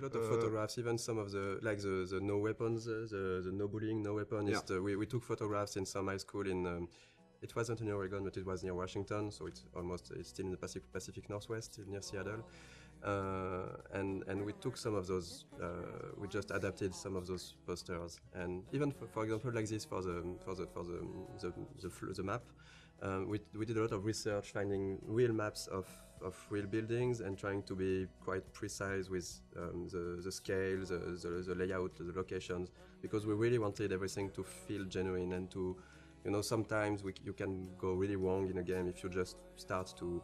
lot of photographs, even some of the no weapons, the no bullying, no weapon. Yeah. We took photographs in some high school in. It wasn't in Oregon, but it was near Washington, so it's still in the Pacific Northwest, near Seattle. And we took some of those. We just adapted some of those posters, and even for example, like this for the map. We did a lot of research, finding real maps of real buildings and trying to be quite precise with the scale, the layout, the locations, because we really wanted everything to feel genuine and to, sometimes you can go really wrong in a game if you just start to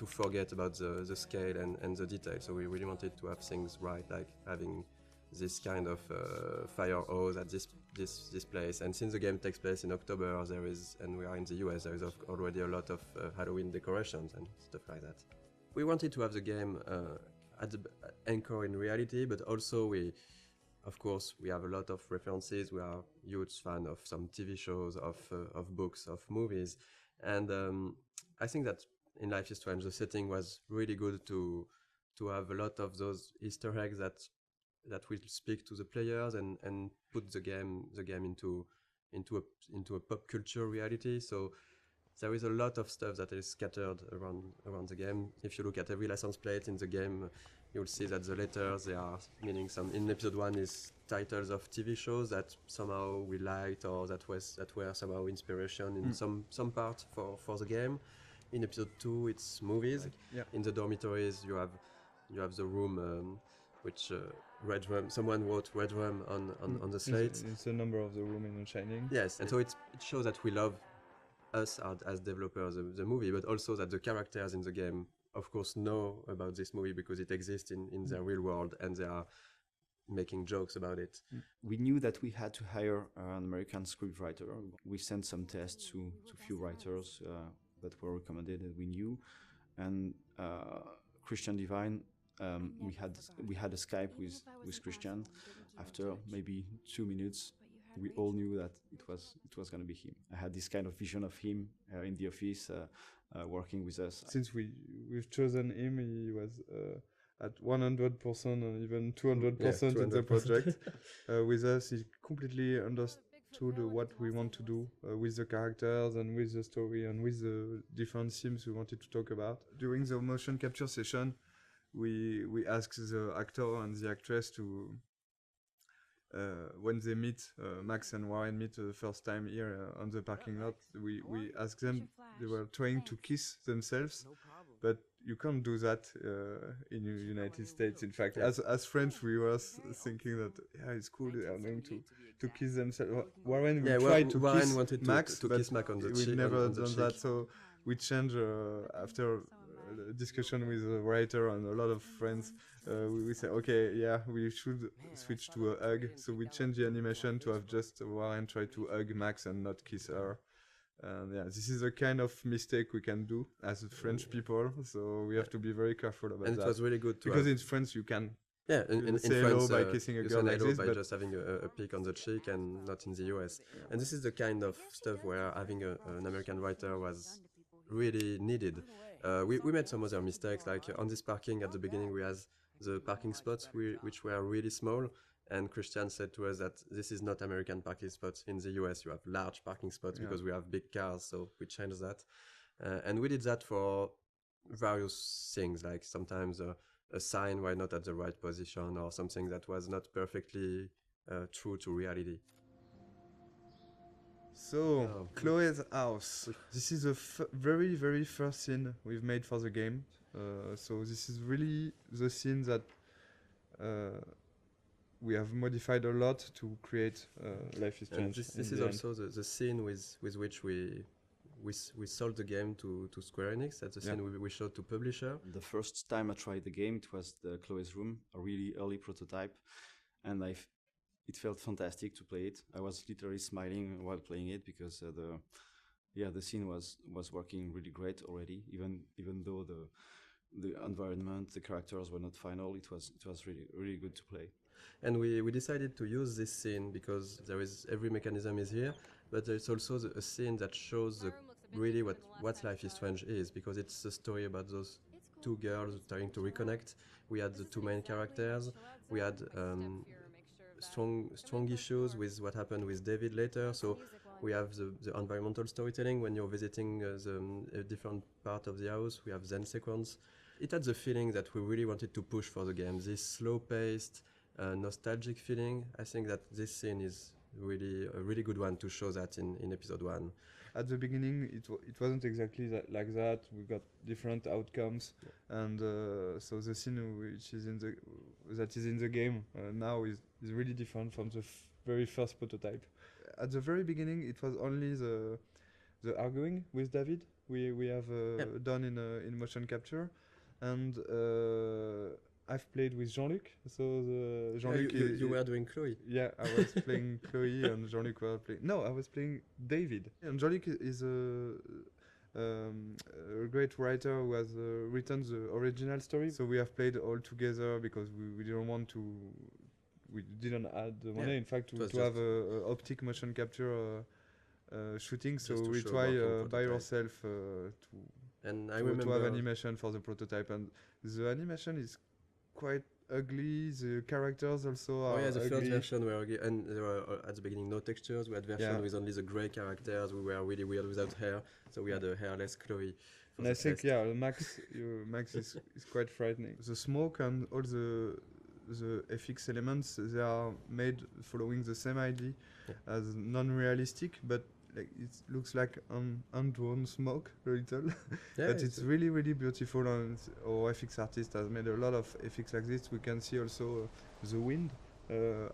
forget about the scale and the detail. So we really wanted to have things right, like having this kind of fire hose at this place. And since the game takes place in October, and we are in the US, there is already a lot of Halloween decorations and stuff like that. We wanted to have the game at the anchor in reality, but also of course, we have a lot of references. We are huge fan of some TV shows, of books, of movies, and I think that in Life is Strange, the setting was really good to have a lot of those Easter eggs that will speak to the players and put the game into a pop culture reality. So there is a lot of stuff that is scattered around the game. If you look at every license plate in the game, you'll see that the letters, they are meaning some. In episode 1 is titles of TV shows that somehow we liked or that were somehow inspiration in some part for the game. In episode 2, it's movies. In the dormitories, you have the room which Red Rum. Someone wrote Red Rum on the slate. It's the number of the room in Shining. Yes, and so it shows that we love us as developers the movie, but also that the characters in the game, of course, know about this movie because it exists in their real world and they are making jokes about it. We knew that we had to hire an American scriptwriter. We sent some tests to few writers that were recommended and we knew, and Christian Divine. We had a Skype with Christian. After maybe 2 minutes, we all knew that it was going to be him. I had this kind of vision of him in the office, working with us. Since we've chosen him, he was at 100% and even 200% in the project. With us, he completely understood what we want to do with the characters and with the story and with the different themes we wanted to talk about. During the motion capture session, we asked the actor and the actress to, when they meet, Max and Warren meet the first time here on the parking lot, we asked them, they were trying to kiss themselves, but you can't do that in the United States. In fact, as French, we were thinking that it's cool, they are going to kiss themselves. Warren tried to kiss Max, to kiss Max on the cheek. We never done that, so we changed after discussion with the writer and a lot of friends. We say, okay, we should switch to a hug. So we changed the animation to have just Warren try to hug Max and not kiss her. And this is a kind of mistake we can do as French people. So we have to be very careful about that. And it was really good because in France you can. Yeah, in say France, hello by kissing a girl like this, by just having a peek on the cheek, and not in the US. And this is the kind of stuff where having an American writer was really needed. We made some other mistakes, like on this parking at the beginning we had the parking spots which were really small, and Christian said to us that this is not American parking spots. In the US you have large parking spots because we have big cars, so we changed that. And we did that for various things, like sometimes a sign were not at the right position or something that was not perfectly true to reality. So, Chloe's house. This is the very, very first scene we've made for the game. So this is really the scene that we have modified a lot to create Life is Strange. This is also the scene with which we sold the game to Square Enix. That's the scene we showed to publisher. The first time I tried the game, it was the Chloe's room, a really early prototype, and it felt fantastic to play it. I was literally smiling while playing it because the scene was working really great already. Even though the environment, the characters were not final, it was really really good to play. And we decided to use this scene because every mechanism is here, but there's also a scene that shows really what Life is Strange is, because it's a story about those two girls trying to reconnect. We had the two main characters. We had strong issues with what happened with David later. So we have the environmental storytelling when you're visiting a different part of the house. We have Zen sequence. It had the feeling that we really wanted to push for the game. This slow-paced, nostalgic feeling. I think that this scene is really a really good one to show that in episode 1. At the beginning, it wasn't exactly like that. We got different outcomes, and so the scene which is in the game now is really different from the very first prototype. At the very beginning, it was only the arguing with David we have done in motion capture, and I've played with Jean-Luc. So Jean-Luc, you were doing Chloe. Yeah, I was playing Chloe, and Jean-Luc was playing. No, I was playing David. And Jean-Luc is a great writer who has written the original story. So we have played all together because we didn't want to. We didn't add the money. In fact, to have a optic motion capture shooting. So we try by ourselves to have animation for the prototype, and the animation is quite ugly. The characters also are the ugly. first version were ugly, and there were at the beginning no textures. We had version with only the grey characters. We were really weird without hair, so we had a hairless Chloe. And I think Max is quite frightening. The smoke and all the FX elements, they are made following the same idea as non-realistic, but like it looks like undrawn smoke a little. But it's really, really beautiful, and our FX artist has made a lot of FX like this. We can see also the wind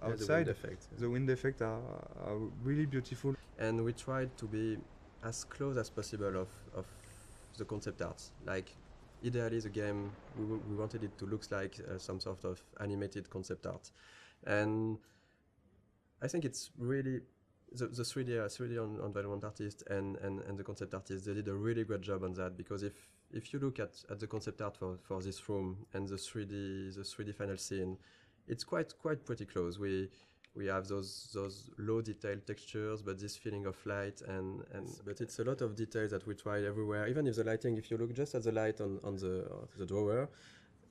outside. The wind effect are really beautiful. And we tried to be as close as possible of the concept art. Like, ideally the game, we wanted it to look like some sort of animated concept art. And I think it's really the 3D environment artist and the concept artist, they did a really great job on that, because if you look at the concept art for this room and the 3D final scene, it's quite pretty close. We have those low detailed textures, but this feeling of light but it's a lot of details that we tried everywhere. Even if the lighting, if you look just at the light on the drawer,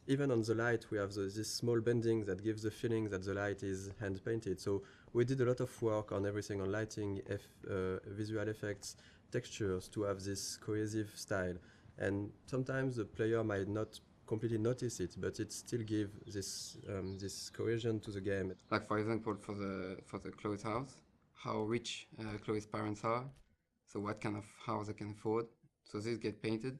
even on the light we have this small bending that gives the feeling that the light is hand painted. So we did a lot of work on everything, on lighting, visual effects, textures, to have this cohesive style. And sometimes the player might not completely notice it, but it still gives this cohesion to the game. Like, for example, for the Chloe's house, how rich Chloe's parents are, so what kind of house they can afford. So this get painted.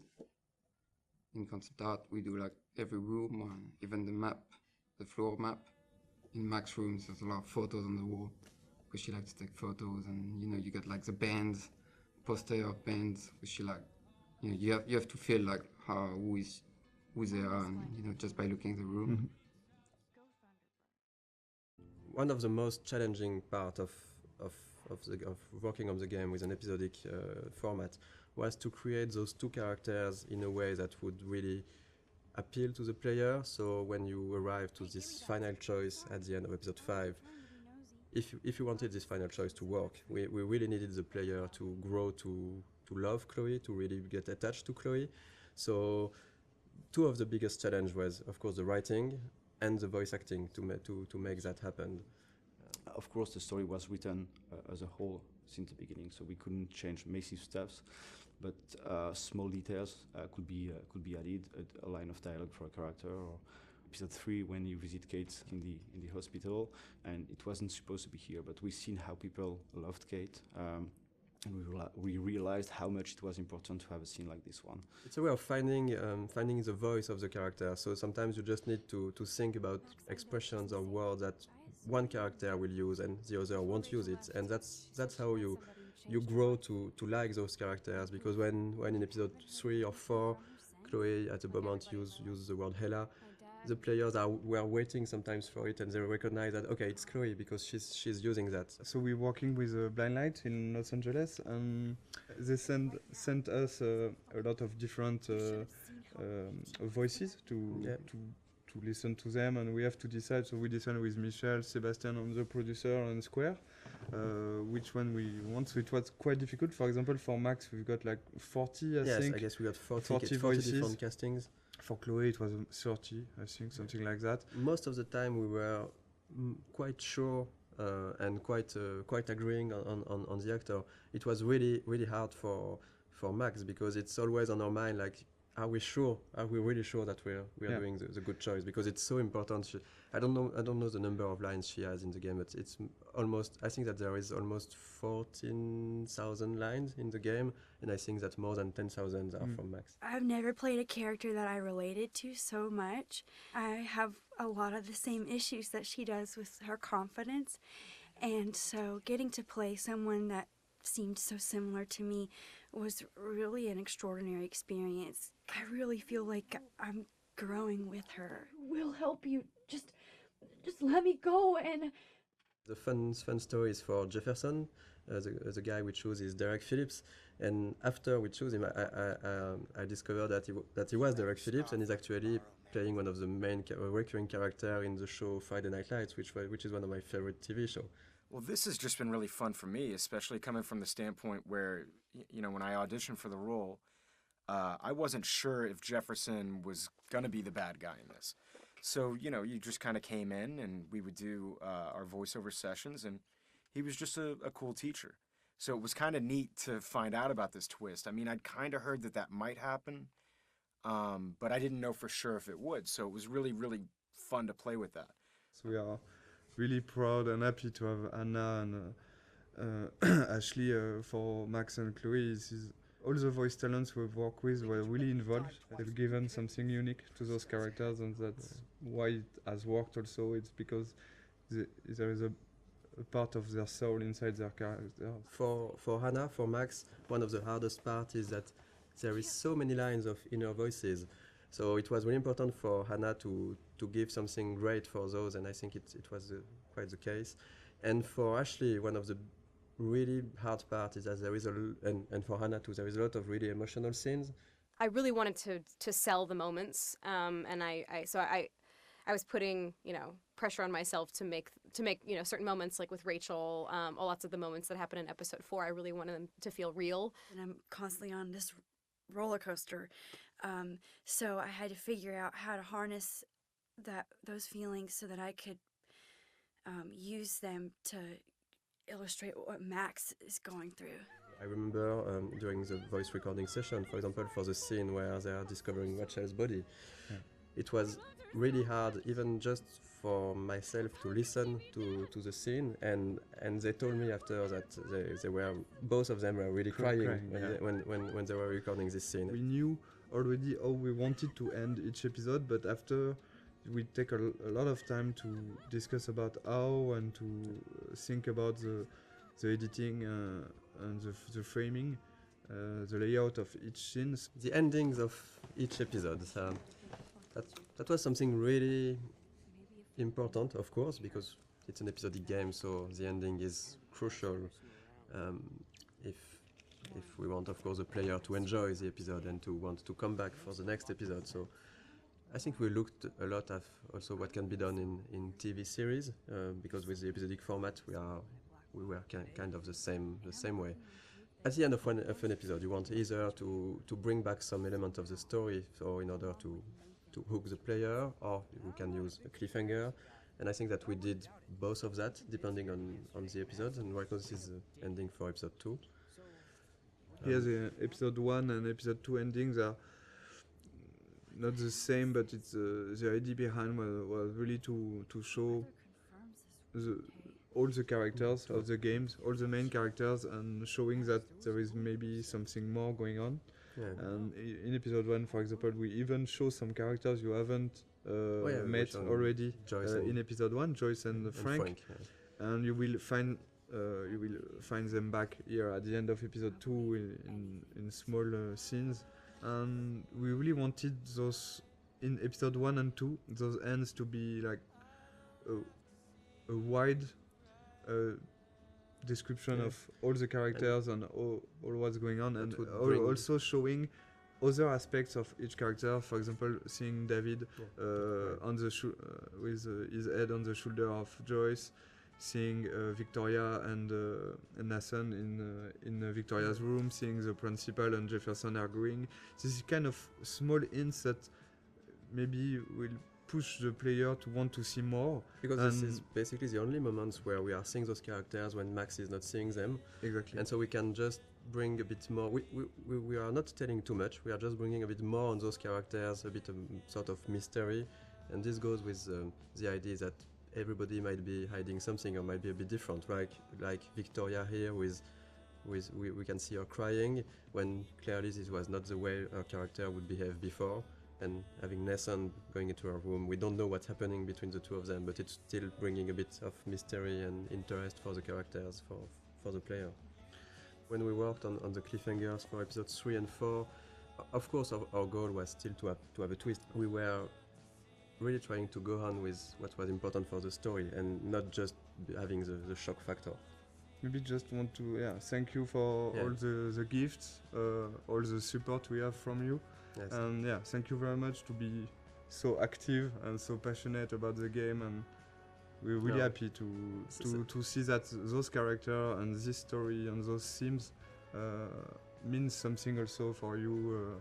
In concept art, we do like every room, or even the map, the floor map. In Mac's rooms, there's a lot of photos on the wall, because she likes to take photos, and you get like the bands, poster of bands, which she like. You have to feel like who they are, and just by looking at the room. Mm-hmm. One of the most challenging part of working on the game with an episodic format was to create those two characters in a way that would really appeal to the player. So when you arrive to this final choice at the end of episode 5, if you wanted this final choice to work, we really needed the player to grow to love Chloe, to really get attached to Chloe. So two of the biggest challenge was, of course, the writing and the voice acting to make that happen. Of course, the story was written as a whole since the beginning, so we couldn't change massive steps, but small details could be added, a line of dialogue for a character, or episode 3 when you visit Kate in the hospital, and it wasn't supposed to be here, but we've seen how people loved Kate. And we realized how much it was important to have a scene like this one. It's a way of finding the voice of the character. So sometimes you just need to think about expressions or words that one character will use and the other won't use it. And that's how you grow to like those characters. Because when in episode 3 or 4, Chloe at a moment use the word Hela, the players were waiting sometimes for it, and they recognize that, okay, it's Chloe because she's using that. So we're working with Blind Light in Los Angeles, and they sent us a lot of different voices to listen to them, and we have to decide. So we decided with Michel, Sebastian, and the producer, and Square, which one we want. So it was quite difficult. For example, for Max, we've got like 40, I think. Yes, I guess we got 40 voices. different castings. For Chloe, it was 30, I think, something like that. Most of the time, we were quite sure and quite agreeing on the actor. It was really hard for Max, because it's always on our mind, like, are we really sure that we're doing the good choice? Because it's so important. I don't know the number of lines she has in the game, but it's almost, I think that there is almost 14,000 lines in the game, and I think that more than 10,000 are from Max. I've never played a character that I related to so much. I have a lot of the same issues that she does with her confidence, and so getting to play someone that seemed so similar to me was really an extraordinary experience. I really feel like I'm growing with her. We'll help you. Just let me go. And the fun story is for Jefferson. The guy we choose is Derek Phillips, and after we choose him, I discovered that he was Derek Phillips, and he's actually playing one of the main recurring character in the show Friday Night Lights, which is one of my favorite TV shows. Well, this has just been really fun for me, especially coming from the standpoint where, when I auditioned for the role, I wasn't sure if Jefferson was going to be the bad guy in this. So, you just kind of came in and we would do our voiceover sessions, and he was just a cool teacher. So it was kind of neat to find out about this twist. I mean, I'd kind of heard that might happen, but I didn't know for sure if it would. So it was really, really fun to play with that. So we are really proud and happy to have Anna and Ashley for Max and Chloe. All the voice talents we've worked with were really involved. They've given something unique to those characters, and that's why it has worked also. It's because there is a part of their soul inside their character. For Hannah, for Max, one of the hardest parts is that there is so many lines of inner voices. So it was really important for Hannah to give something great for those, and I think it was quite the case. And for Ashley, one of the really hard part is that there is and for Hannah too, there is a lot of really emotional scenes. I really wanted to sell the moments, and I was putting pressure on myself to make certain moments, like with Rachel, lots of the moments that happen in episode 4. I really wanted them to feel real. And I'm constantly on this roller coaster, so I had to figure out how to harness those feelings so that I could use them to illustrate what Max is going through. I remember during the voice recording session, for example, for the scene where they are discovering Rachel's body, it was really hard, even just for myself, to listen to the scene, and they told me after that they were, both of them were really crying when they were recording this scene. We knew already how we wanted to end each episode, but after we take a lot of time to discuss about how and to think about the editing and the framing, the layout of each scene. The endings of each episode. That was something really important, of course, because it's an episodic game, so the ending is crucial if we want, of course, the player to enjoy the episode and to want to come back for the next episode. So I think we looked a lot at also what can be done in TV series, because with the episodic format we were kind of the same way. At the end of an episode, you want either to bring back some element of the story, so in order to hook the player, or we can use a cliffhanger. And I think that we did both of that, depending on the episodes. And right now this is the ending for episode 2. Here the episode 1 and episode 2 endings are not the same, but it's the idea behind was really to show all the characters of the games, all the main characters, and showing that there is maybe something more going on. Yeah. And in episode 1, for example, we even show some characters you haven't met already in episode 1, Joyce and Frank. And you will find them back here at the end of episode 2 in small scenes. And we really wanted those in episode 1 and 2, those ends to be like a wide description of all the characters and all what's going on, and also showing other aspects of each character. For example, seeing David on the with his head on the shoulder of Joyce, seeing Victoria and Nathan in Victoria's room, seeing the principal and Jefferson arguing. This is kind of small hints that maybe will push the player to want to see more. Because this is basically the only moments where we are seeing those characters when Max is not seeing them. Exactly. And so we can just bring a bit more. We are not telling too much. We are just bringing a bit more on those characters, a bit of sort of mystery. And this goes with the idea that everybody might be hiding something or might be a bit different. Like Victoria here we can see her crying when clearly this was not the way her character would behave before. And having Nathan going into her room, we don't know what's happening between the two of them, but it's still bringing a bit of mystery and interest for the characters, for the player. When we worked on the cliffhangers for episodes 3 and 4, of course our goal was still to have a twist. We were really trying to go on with what was important for the story and not just having the shock factor. Maybe just want to thank you for all the gifts, all the support we have from you. Yes. And thank you very much to be so active and so passionate about the game, and we're really happy to see that those characters and this story and those themes means something also for you.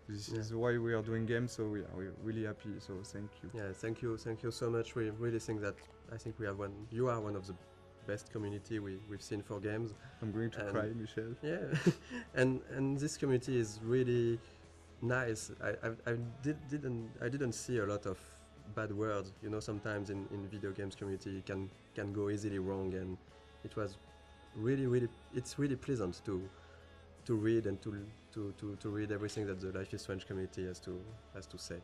This is why we are doing games, so we're really happy, so thank you. Yeah, thank you so much. We really think that we have you are one of the best community we've seen for games. I'm going to cry, Michel. Yeah, and this community is really nice. I didn't see a lot of bad words. You know, sometimes in video games community can go easily wrong, and it was really it's really pleasant to read and to read everything that the Life is Strange community has to say.